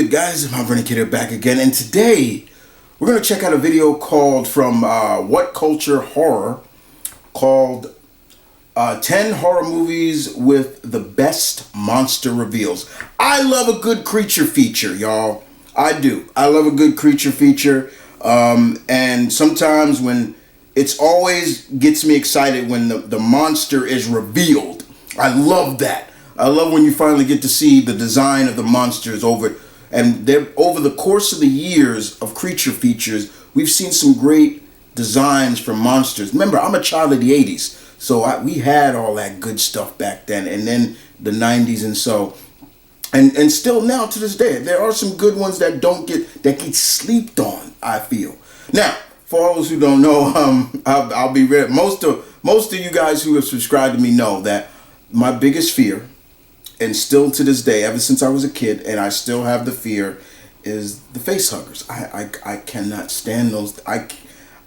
good, guys? M.V.K here back again, and today we're going to check out a video called from What Culture Horror called 10 Horror Movies with the Best Monster Reveals. I love a good creature feature, y'all. I do. I love a good creature feature, and sometimes when it's always gets me excited when the monster is revealed. I love that. I love when you finally get to see the design of the monsters over the course of the years of creature features. We've seen some great designs for monsters. Remember, I'm a child of the 80s, so we had all that good stuff back then, and then the 90s, and so and still now to this day there are some good ones that get slept on, I feel. Now, for all those who don't know, I'll be real. Most of you guys who have subscribed to me know that my biggest fear, and still to this day, ever since I was a kid, and I still have the fear, is the face huggers. I cannot stand those. I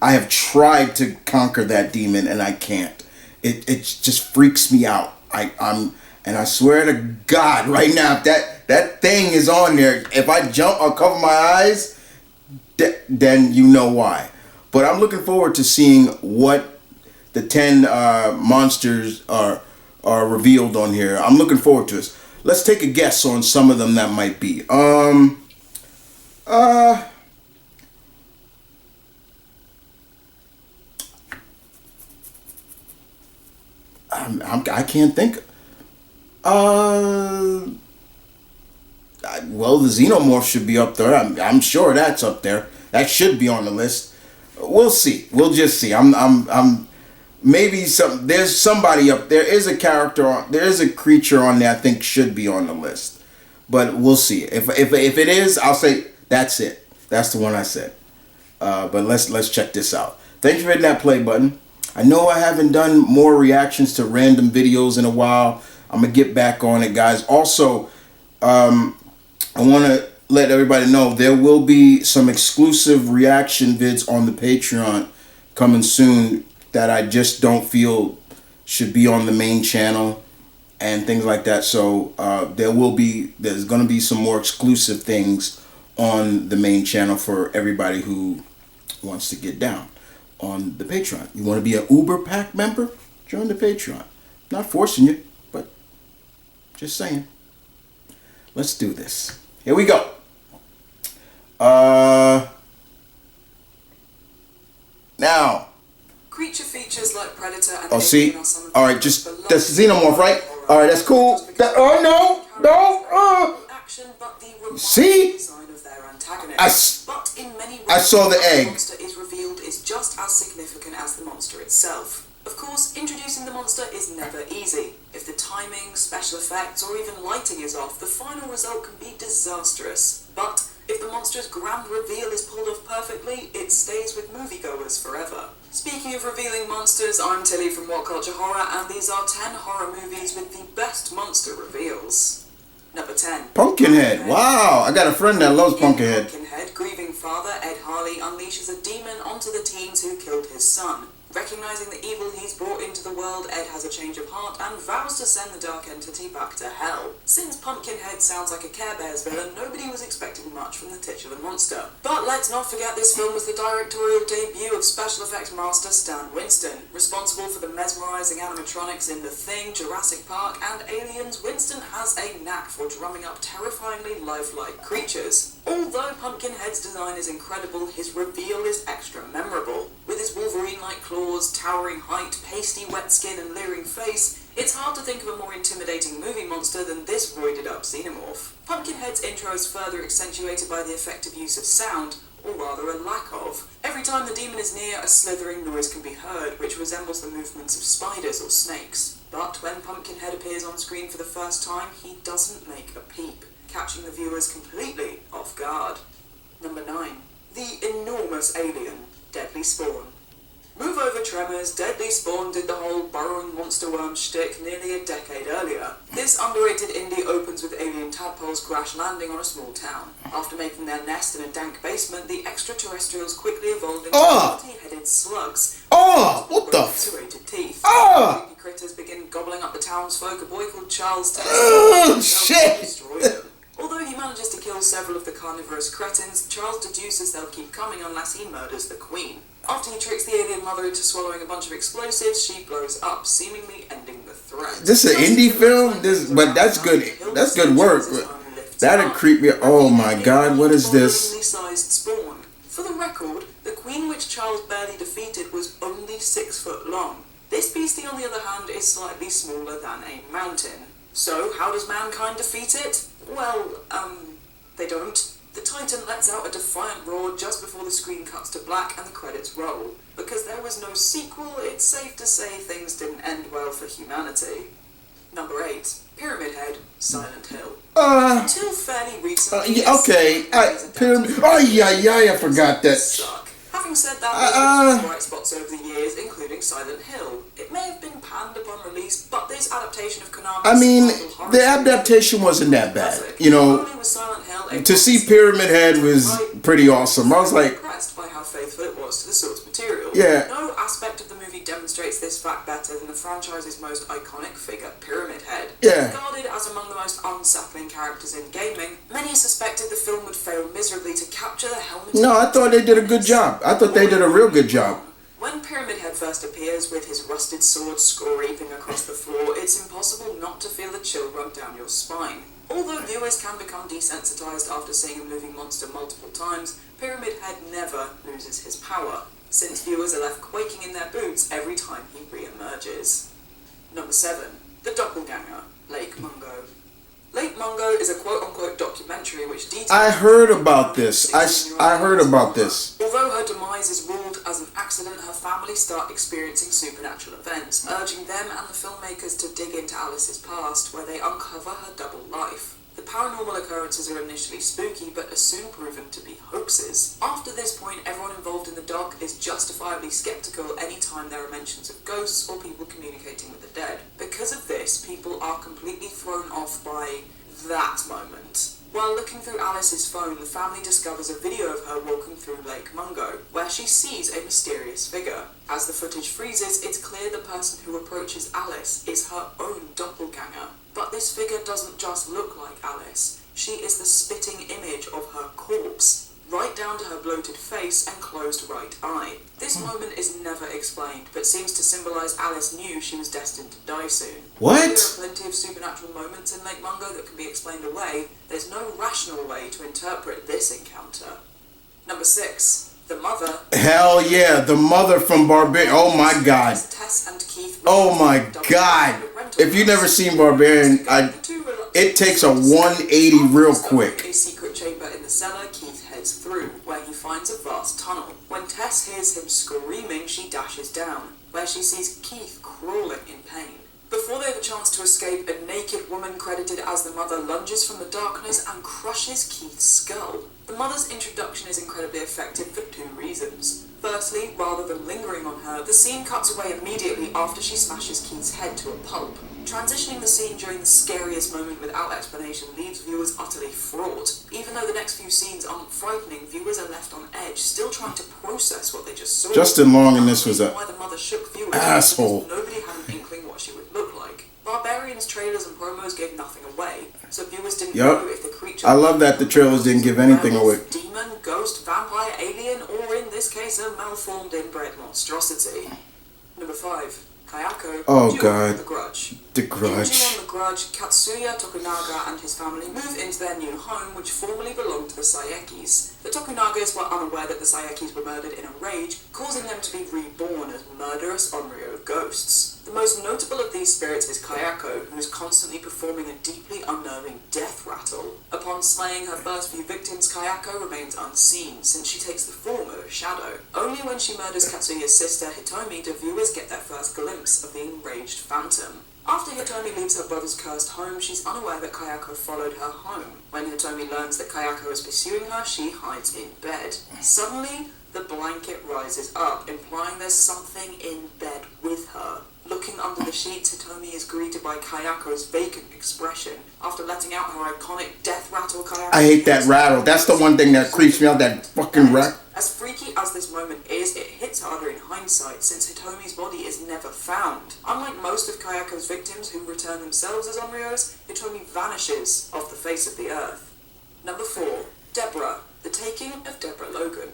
have tried to conquer that demon, and I can't. It just freaks me out. And I swear to God, right now, if that thing is on there, if I jump or cover my eyes, then you know why. But I'm looking forward to seeing what the 10 monsters are revealed on here. I'm looking forward to this. Let's take a guess on some of them that might be. I can't think. Well, the Xenomorph should be up there. I'm sure that's up there. That should be on the list. We'll see. We'll just see. Maybe there's somebody up there. Is a character there is a creature on there I think should be on the list, but we'll see. If it is, I'll say that's it. That's the one I said. But let's check this out. Thanks for hitting that play button. I know I haven't done more reactions to random videos in a while. I'm gonna get back on it, guys. Also, I want to let everybody know there will be some exclusive reaction vids on the Patreon coming soon that I just don't feel should be on the main channel and things like that. So there's going to be some more exclusive things on the main channel for everybody who wants to get down on the Patreon. You want to be an Uber Pack member? Join the Patreon. Not forcing you, but just saying. Let's do this. Here we go. Now. Creature features like Predator and see? Alright, just that's Xenomorph, right? Alright, that's cool. See? I saw the egg. The monster is revealed is just as significant as the monster itself. Of course, introducing the monster is never easy. If the timing, special effects, or even lighting is off, the final result can be disastrous. But if the monster's grand reveal is pulled off perfectly, it stays with moviegoers forever. Speaking of revealing monsters, I'm Tilly from What Culture Horror, and these are 10 horror movies with the best monster reveals. Number 10. Pumpkinhead. Wow, I got a friend that loves Pumpkinhead. Pumpkinhead, grieving father Ed Harley unleashes a demon onto the teens who killed his son. Recognizing the evil he's brought into the world, Ed has a change of heart and vows to send the dark entity back to hell. Since Pumpkinhead sounds like a Care Bears villain, nobody was expecting much from the titular monster. But let's not forget this film was the directorial debut of special effects master Stan Winston. Responsible for the mesmerizing animatronics in The Thing, Jurassic Park, and Aliens, Winston has a knack for drumming up terrifyingly lifelike creatures. Although Pumpkinhead's design is incredible, his reveal is extra memorable. With his Wolverine-like claws, towering height, pasty wet skin, and leering face, it's hard to think of a more intimidating movie monster than this roided-up Xenomorph. Pumpkinhead's intro is further accentuated by the effective use of sound, or rather a lack of. Every time the demon is near, a slithering noise can be heard, which resembles the movements of spiders or snakes. But when Pumpkinhead appears on screen for the first time, he doesn't make a peep, catching the viewers completely off guard. Number 9. The enormous alien, Deadly Spawn. Move over Tremor's Deadly Spawn did the whole burrowing monster worm shtick nearly a decade earlier. This underrated indie opens with alien tadpoles crash landing on a small town. After making their nest in a dank basement, the extraterrestrials quickly evolved into multi-headed slugs. What the serrated teeth. Creepy critters begin gobbling up the townsfolk. A boy called Charles Test shit! destroy them. Although he manages to kill several of the carnivorous cretins, Charles deduces they'll keep coming unless he murders the Queen. After he tricks the alien mother into swallowing a bunch of explosives, she blows up, seemingly ending the threat. This is an indie film? But that's good. That's good work. That'd creep me. Oh my God, what is this? Sized spawn. For the record, the Queen, which Charles barely defeated, was only 6 foot long. This beastie, on the other hand, is slightly smaller than a mountain. So, how does mankind defeat it? Well, they don't. The Titan lets out a defiant roar just before the screen cuts to black and the credits roll. Because there was no sequel, it's safe to say things didn't end well for humanity. Number 8. Pyramid Head, Silent Hill. Until fairly recently... Pyramid... Oh, yeah, I forgot that. Suck. Having said that, there's bright spots over the years, including Silent Hill. It may have been panned upon release, but this adaptation of Konami's... I mean, the adaptation wasn't that bad. You know, to see Pyramid Head was pretty awesome. I was like... impressed by how faithful it was to the source material. Yeah. No aspect of the movie demonstrates this fact better than the franchise's most iconic figure, Pyramid Head. Yeah. Regarded as among the most unsettling characters in gaming, many suspected the film would fail miserably to capture the helmet. No, I thought they did a good job. I thought they did a real good job. When Pyramid Head first appears with his rusted sword scraping across the floor, it's impossible not to feel the chill run down your spine. Although viewers can become desensitized after seeing a moving monster multiple times, Pyramid Head never loses his power, since viewers are left quaking in their boots every time he re-emerges. Number 7. The Doppelganger, Lake Mungo. Lake Mungo is a quote-unquote documentary which details... I heard about this. I heard about this. Although her demise is ruled as an accident, her family start experiencing supernatural events, urging them and the filmmakers to dig into Alice's past, where they uncover her double life. The paranormal occurrences are initially spooky, but are soon proven to be hoaxes. After this point, everyone involved in the doc is justifiably skeptical anytime there are mentions of ghosts or people communicating with the dead. Because of this, people are completely thrown off by that moment. While looking through Alice's phone, the family discovers a video of her walking through Lake Mungo, where she sees a mysterious figure. As the footage freezes, it's clear the person who approaches Alice is her own doppelganger. But this figure doesn't just look like Alice. She is the spitting image of her corpse, right down to her bloated face and closed right eye. This moment is never explained, but seems to symbolize Alice knew she was destined to die soon. What? There are plenty of supernatural moments in Lake Mungo that can be explained away. There's no rational way to interpret this encounter. Number 6. The Mother. Hell yeah, the mother from Barbarian. Oh my God. Oh my God. If you've never seen Barbarian, it takes a 180 real quick. A secret chamber in the cellar, Keith heads through, where he finds a vast tunnel. When Tess hears him screaming, she dashes down, where she sees Keith crawling in pain. Before they have a chance to escape, a naked woman credited as the Mother lunges from the darkness and crushes Keith's skull. The Mother's introduction is incredibly effective for 2 reasons. Firstly, rather than lingering on her, the scene cuts away immediately after she smashes Keith's head to a pulp. Transitioning the scene during the scariest moment without explanation leaves viewers utterly fraught. Even though the next few scenes aren't frightening, viewers are left on edge, still trying to process what they just saw. Justin Long in this was a why the Mother shook viewers asshole. Nobody had an inkling what she would look like. Barbarian's trailers and promos gave nothing away, so viewers didn't know if the creature... I love that the trailers didn't give anything away. Demon, ghost, vampire, alien, or in this case a malformed inbred monstrosity. Number 5. Kayako. Oh God. The Grudge. The Grudge. On The Grudge, Katsuya Tokunaga and his family move into their new home, which formerly belonged to the Saekis. The Tokunagas were unaware that the Saekis were murdered in a rage, causing them to be reborn as murderous Onryo ghosts. The most notable of these spirits is Kayako, who is constantly performing a deeply unnerving death rattle. Upon slaying her first few victims, Kayako remains unseen, since she takes the form of a shadow. Only when she murders Katsuya's sister, Hitomi, do viewers get their first glimpse of the enraged phantom. After Hitomi leaves her brother's cursed home, she's unaware that Kayako followed her home. When Hitomi learns that Kayako is pursuing her, she hides in bed. Suddenly, the blanket rises up, implying there's something in bed with her. Looking under the sheets, Hitomi is greeted by Kayako's vacant expression. After letting out her iconic death rattle, Kayako... I hate that rattle. That's the one thing that creeps me out, that fucking rattle. As freaky as this moment is, it hits harder in hindsight, since Hitomi's body is never found. Unlike most of Kayako's victims who return themselves as Onryos, Hitomi vanishes off the face of the earth. Number 4. Deborah, The Taking of Deborah Logan.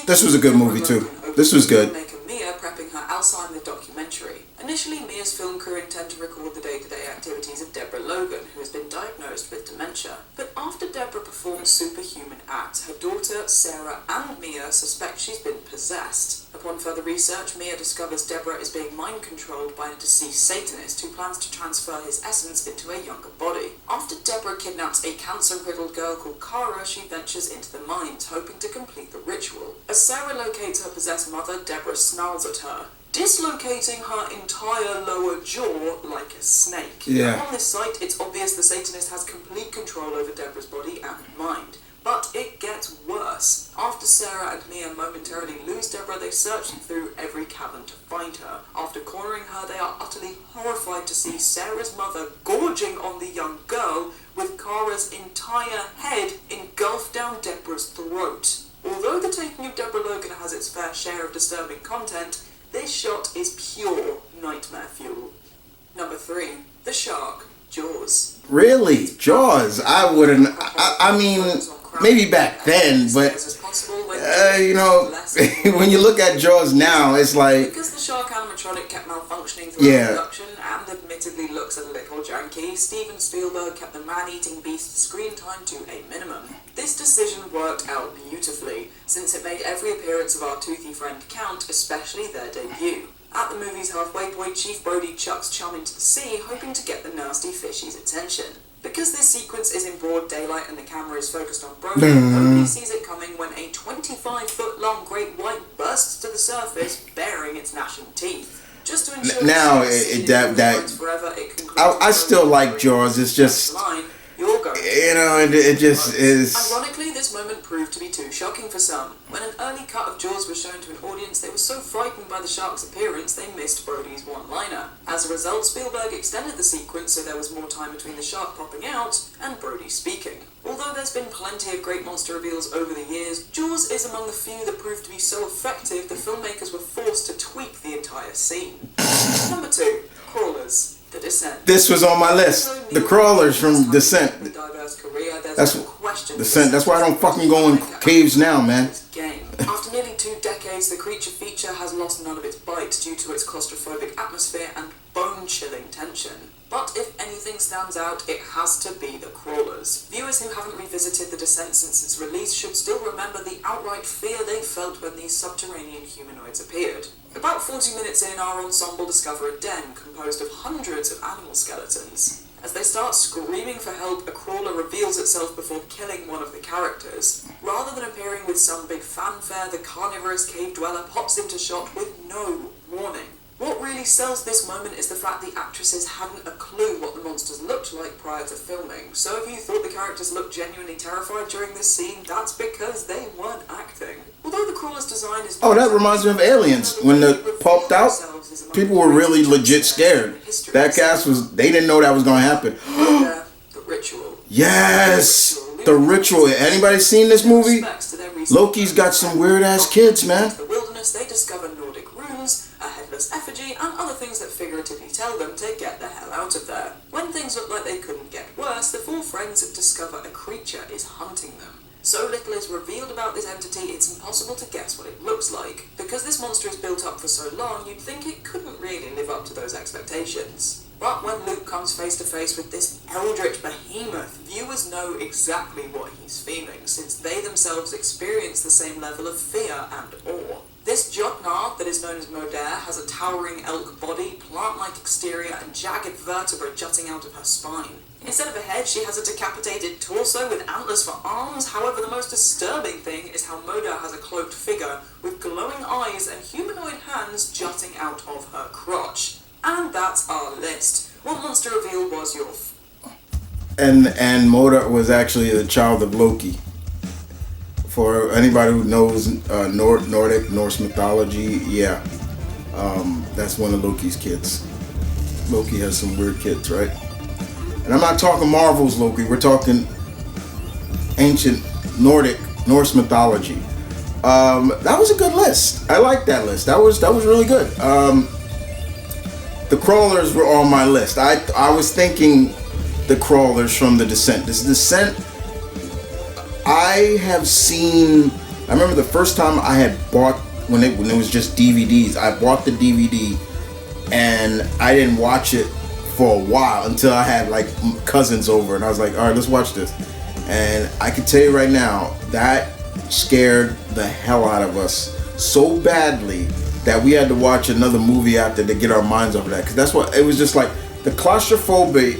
This was a good movie too. This was good. Filmmaker Mia prepping her Alzheimer's documentary. Initially, Mia's film crew intend to record the day-to-day activities of Deborah Logan, who has been diagnosed with dementia. But after Deborah performs superhuman acts, her daughter, Sarah, and Mia suspect she's been possessed. Upon further research, Mia discovers Deborah is being mind-controlled by a deceased Satanist who plans to transfer his essence into a younger body. After Deborah kidnaps a cancer-riddled girl called Kara, she ventures into the mines, hoping to complete the ritual. As Sarah locates her possessed mother, Deborah snarls at her, dislocating her entire lower jaw like a snake. Yeah. On this sight, it's obvious the Satanist has complete control over Deborah's body and mind. But it gets worse. After Sarah and Mia momentarily lose Deborah, they search through every cavern to find her. After cornering her, they are utterly horrified to see Sarah's mother gorging on the young girl, with Kara's entire head engulfed down Deborah's throat. Although The Taking of Deborah Logan has its fair share of disturbing content, this shot is pure nightmare fuel. Number 3. The Shark, Jaws. Really? Jaws? I wouldn't... I mean, maybe back then, but... you know, when you look at Jaws now, it's like... Because the shark animatronic kept malfunctioning throughout production and admittedly looks a little janky, Steven Spielberg kept the man-eating beast's screen time to a minimum. This decision worked out beautifully, since it made every appearance of our toothy friend count, especially their debut. At the movie's halfway point, Chief Brody chucks Chum into the sea, hoping to get the nasty fishy's attention. Because this sequence is in broad daylight and the camera is focused on Brody, nobody sees it coming when a 25-foot-long great white bursts to the surface, baring its gnashing teeth. Just to ensure now, forever, I still like Jaws. It's just... You're going. You know, it just is... Ironically, this moment proved to be too shocking for some. When an early cut of Jaws was shown to an audience, they were so frightened by the shark's appearance, they missed Brody's one-liner. As a result, Spielberg extended the sequence so there was more time between the shark popping out and Brody speaking. Although there's been plenty of great monster reveals over the years, Jaws is among the few that proved to be so effective the filmmakers were forced to tweak the entire scene. Number 2. Crawlers. The Descent. This was on my list. The crawlers from Descent. That's Descent. That's why I don't fucking go in caves now, man. After nearly 2 decades, the creature feature has lost none of its bite due to its claustrophobic atmosphere and bone-chilling tension. But if anything stands out, it has to be the crawlers. Viewers who haven't revisited The Descent since its release should still remember the outright fear they felt when these subterranean humanoids appeared. About 40 minutes in, our ensemble discover a den composed of hundreds of animal skeletons. As they start screaming for help, a crawler reveals itself before killing one of the characters. Rather than appearing with some big fanfare, the carnivorous cave dweller pops into shot with no warning. What really sells this moment is the fact the actresses hadn't a clue what the monsters looked like prior to filming. So if you thought the characters looked genuinely terrified during this scene, that's because they weren't acting. Although the crawler's design is... Oh, that reminds me of Aliens. When they popped out, people were really legit scared. That cast was... They didn't know that was going to happen. The Ritual. Yes! The Ritual. Anybody seen this movie? Loki's got some weird-ass kids, man. The wilderness, they discover Nordic runes, a headless effigy, and other things that figuratively tell them to get the hell out of there. When things look like they couldn't get worse, the 4 friends discover a creature is hunting them. So little is revealed about this entity, it's impossible to guess what it looks like. Because this monster is built up for so long, you'd think it couldn't really live up to those expectations. But when Luke comes face to face with this eldritch behemoth, viewers know exactly what he's feeling, since they themselves experience the same level of fear and awe. This Jotnar, that is known as Modair, has a towering elk body, plant-like exterior, and jagged vertebrae jutting out of her spine. Instead of a head, she has a decapitated torso with antlers for arms. However, the most disturbing thing is how Modair has a cloaked figure with glowing eyes and humanoid hands jutting out of her crotch. And that's our list. What monster reveal was your... And Modair was actually the child of Loki. For anybody who knows Norse mythology, yeah. That's one of Loki's kids. Loki has some weird kids, right? And I'm not talking Marvel's Loki. We're talking ancient Norse mythology. That was a good list. I like that list. That was really good. The crawlers were on my list. I was thinking the crawlers from The Descent. This Descent I have seen. I remember the first time I had bought when it was just DVDs. I bought the DVD, and I didn't watch it for a while until I had like cousins over, and I was like, all right, let's watch this. And I can tell you right now that scared the hell out of us so badly that we had to watch another movie after to get our minds over that, because that's what it was. Just like the claustrophobic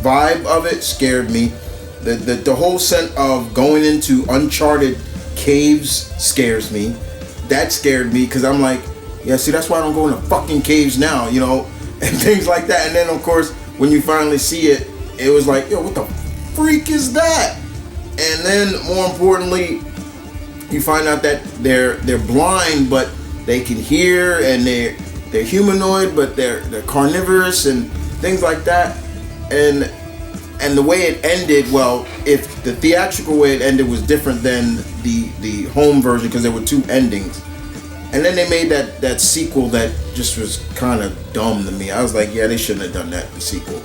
vibe of it scared me. The whole sense of going into uncharted caves scares me. That scared me because I'm like, yeah, see, that's why I don't go into fucking caves now, you know, and things like that. And then of course when you finally see it, it was like, yo, what the freak is that? And then more importantly, you find out that they're blind, but they can hear, and they're humanoid, but they're carnivorous and things like that. And the way it ended, well, if the theatrical way it ended was different than the home version, because there were two endings. And then they made that sequel that just was kind of dumb to me. I was like, yeah, they shouldn't have done that, the sequel.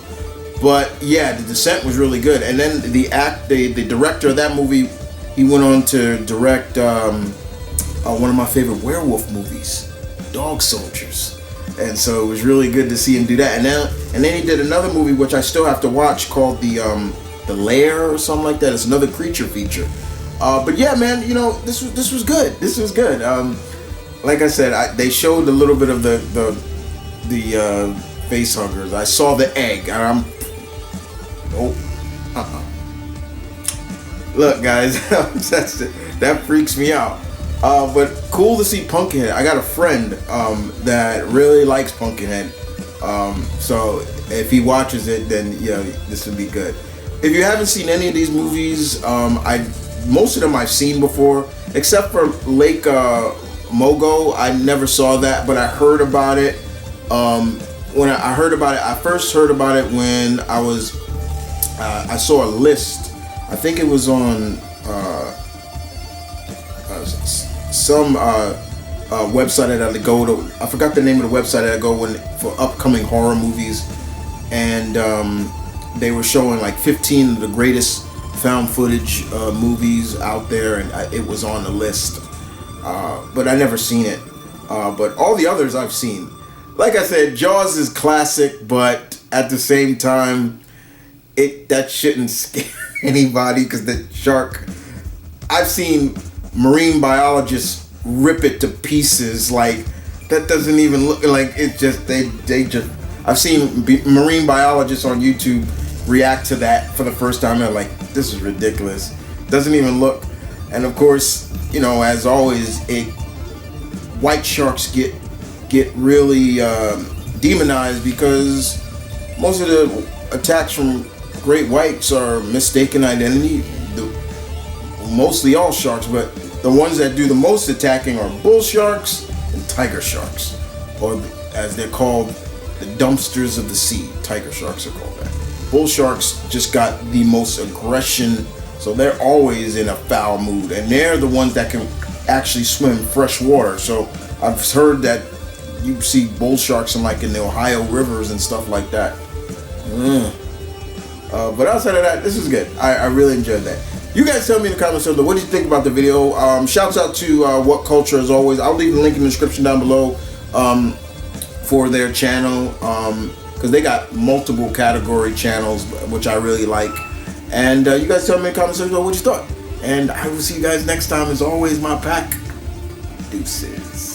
But yeah, The Descent was really good. And then the director of that movie, he went on to direct one of my favorite werewolf movies, Dog Soldiers. And so it was really good to see him do that. And then he did another movie which I still have to watch called The Lair or something like that. It's another creature feature. But yeah, man, you know, this was good. This was good. Like I said, they showed a little bit of the face huggers. I saw the egg, and look, guys, that freaks me out. But cool to see Pumpkinhead. I got a friend that really likes Pumpkinhead. So if he watches it, then yeah, this would be good. If you haven't seen any of these movies, most of them I've seen before, except for Lake Mongo. I never saw that, but I heard about it. When I heard about it, I first heard about it when I saw a list. I think it was on some website that I had to go to. I forgot the name of the website that I go for upcoming horror movies, and they were showing like 15 of the greatest found footage movies out there, and it was on the list. But I never seen it. But all the others I've seen. Like I said, Jaws is classic, but at the same time, that shouldn't scare anybody, because the shark. I've seen marine biologists rip it to pieces. Like, that doesn't even look like it. Just they just. I've seen marine biologists on YouTube react to that for the first time. They're like, this is ridiculous. Doesn't even look. And of course, you know, as always, white sharks get really demonized, because most of the attacks from great whites are mistaken identity. Mostly all sharks, but the ones that do the most attacking are bull sharks and tiger sharks, or as they're called, the dumpsters of the sea. Tiger sharks are called that. Bull sharks just got the most aggression, so they're always in a foul mood, and they're the ones that can actually swim fresh water. So I've heard that you see bull sharks in the Ohio rivers and stuff like that. But outside of that, this is good. I really enjoyed that. You guys tell me in the comments below, what did you think about the video? Shouts out to What Culture, as always. I'll leave the link in the description down below for their channel, because they got multiple category channels, which I really like. And you guys tell me in the comments below what you thought. And I will see you guys next time. As always, my pack. Deuces.